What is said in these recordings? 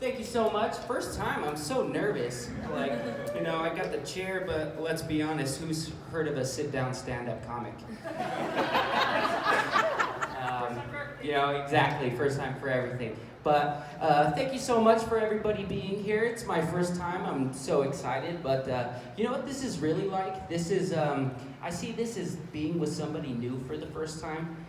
Thank you so much. First time, I'm so nervous. Like, I got the chair, but let's be honest, who's heard of a sit-down stand-up comic? Exactly, first time for everything. But thank you so much for everybody being here. It's my first time, I'm so excited, but you know what this is really like? This is, I see this as being with somebody new for the first time.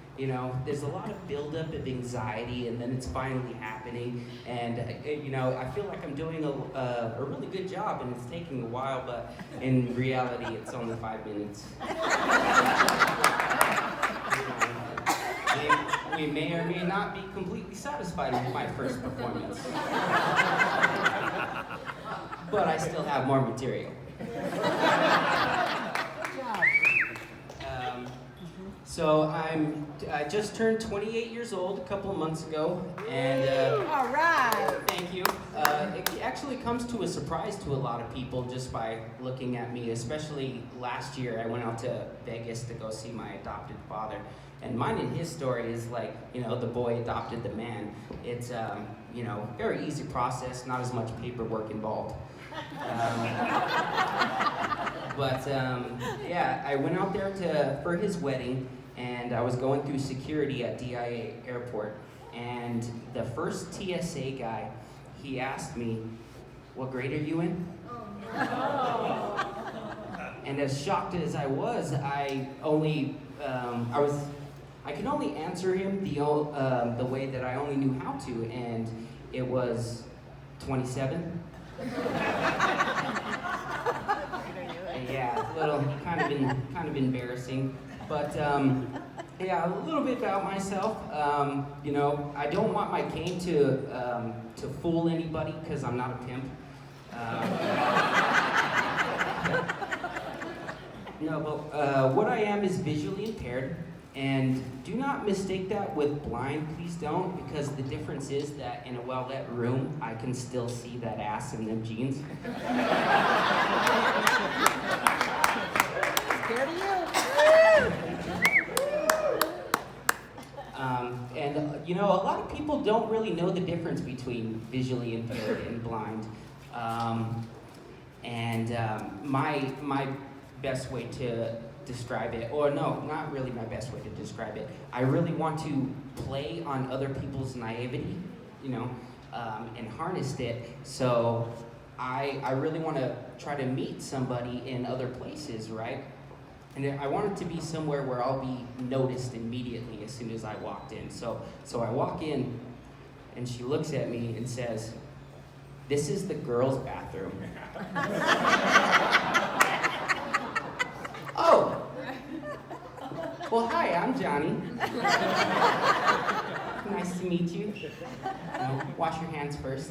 There's a lot of buildup of anxiety, and then it's finally happening. And I feel like I'm doing a really good job, and it's taking a while, but in reality, it's only 5 minutes. We may or may not be completely satisfied with my first performance, but I still have more material. So I just turned 28 years old a couple of months ago, and all right. Thank you. It actually comes to a surprise to a lot of people just by looking at me. Especially last year, I went out to Vegas to go see my adopted father, and mine and his story is like the boy adopted the man. It's very easy process, not as much paperwork involved. Yeah, I went out there for his wedding, and I was going through security at DIA Airport, and the first TSA guy, he asked me, "What grade are you in?" Oh. And as shocked as I was, I could only answer him the way that I only knew how to, and it was 27. Yeah, a little kind of embarrassing, but yeah, a little bit about myself. I don't want my cane to fool anybody because I'm not a pimp. No, but what I am is visually impaired, and do not mistake that with blind. Please don't, because the difference is that in a well-lit room, I can still see that ass in them jeans. Scared of you? A lot of people don't really know the difference between visually impaired and blind. My best way to describe it, or no, not really my best way to describe it. I really want to play on other people's naivety, and harness it. So I really want to try to meet somebody in other places, right? And I want it to be somewhere where I'll be noticed immediately as soon as I walked in. So I walk in, and she looks at me and says, "This is the girls' bathroom." Oh! Well, hi, I'm Johnny. Nice to meet you. Wash your hands first.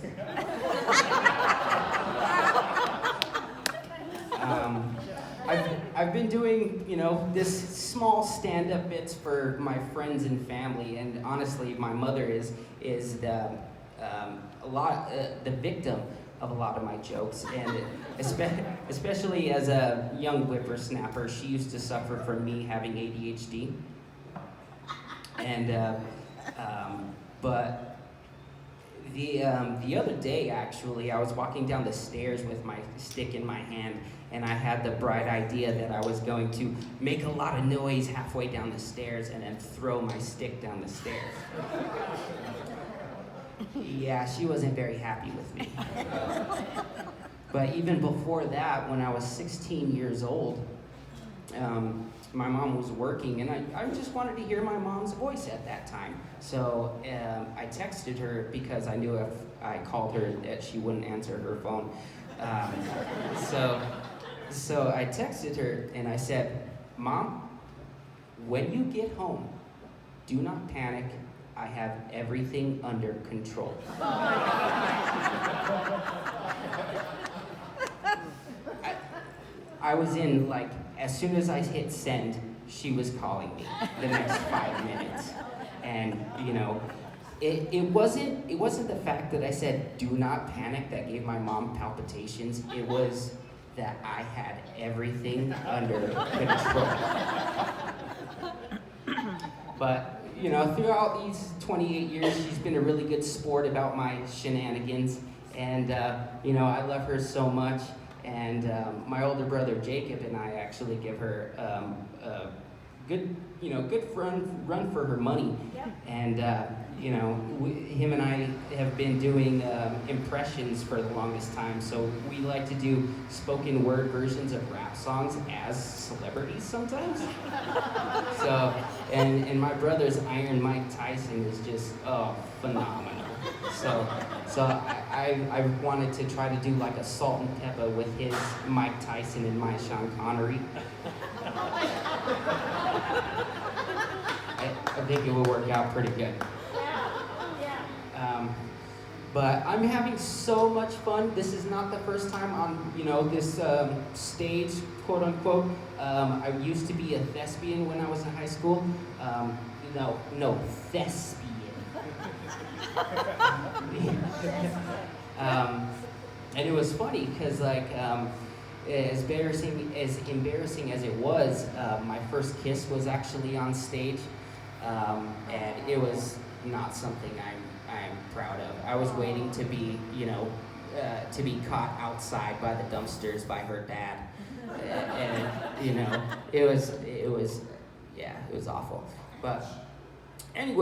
I've been doing, this small stand-up bits for my friends and family, and honestly, my mother is the victim of a lot of my jokes, and especially as a young whippersnapper, she used to suffer from me having ADHD, and but the other day, actually, I was walking down the stairs with my stick in my hand, and I had the bright idea that I was going to make a lot of noise halfway down the stairs and then throw my stick down the stairs. Yeah, she wasn't very happy with me. But even before that, when I was 16 years old, my mom was working, and I just wanted to hear my mom's voice at that time. So I texted her because I knew if I called her that she wouldn't answer her phone. So I texted her and I said, "Mom, when you get home, do not panic. I have everything under control." I was in, as soon as I hit send, she was calling me the next 5 minutes. And, it wasn't the fact that I said, "Do not panic," that gave my mom palpitations. It was that I had everything under control. But, throughout these 28 years, she's been a really good sport about my shenanigans. And you know, I love her so much. And my older brother Jacob and I actually give her a good, you know, good run for her money. Yep. And you know, him and I have been doing impressions for the longest time. So we like to do spoken word versions of rap songs as celebrities sometimes. So, and my brother's Iron Mike Tyson is just phenomenal. So I wanted to try to do like a salt and pepper with his Mike Tyson and my Sean Connery. I think it will work out pretty good. But I'm having so much fun. This is not the first time on, you know, this stage, quote unquote. I used to be a thespian when I was in high school. No, thespian. And it was funny because, like, as embarrassing as it was, my first kiss was actually on stage, and it was not something I'm proud of. I was waiting to be, you know, to be caught outside by the dumpsters by her dad, and you know, it was awful. But anyway.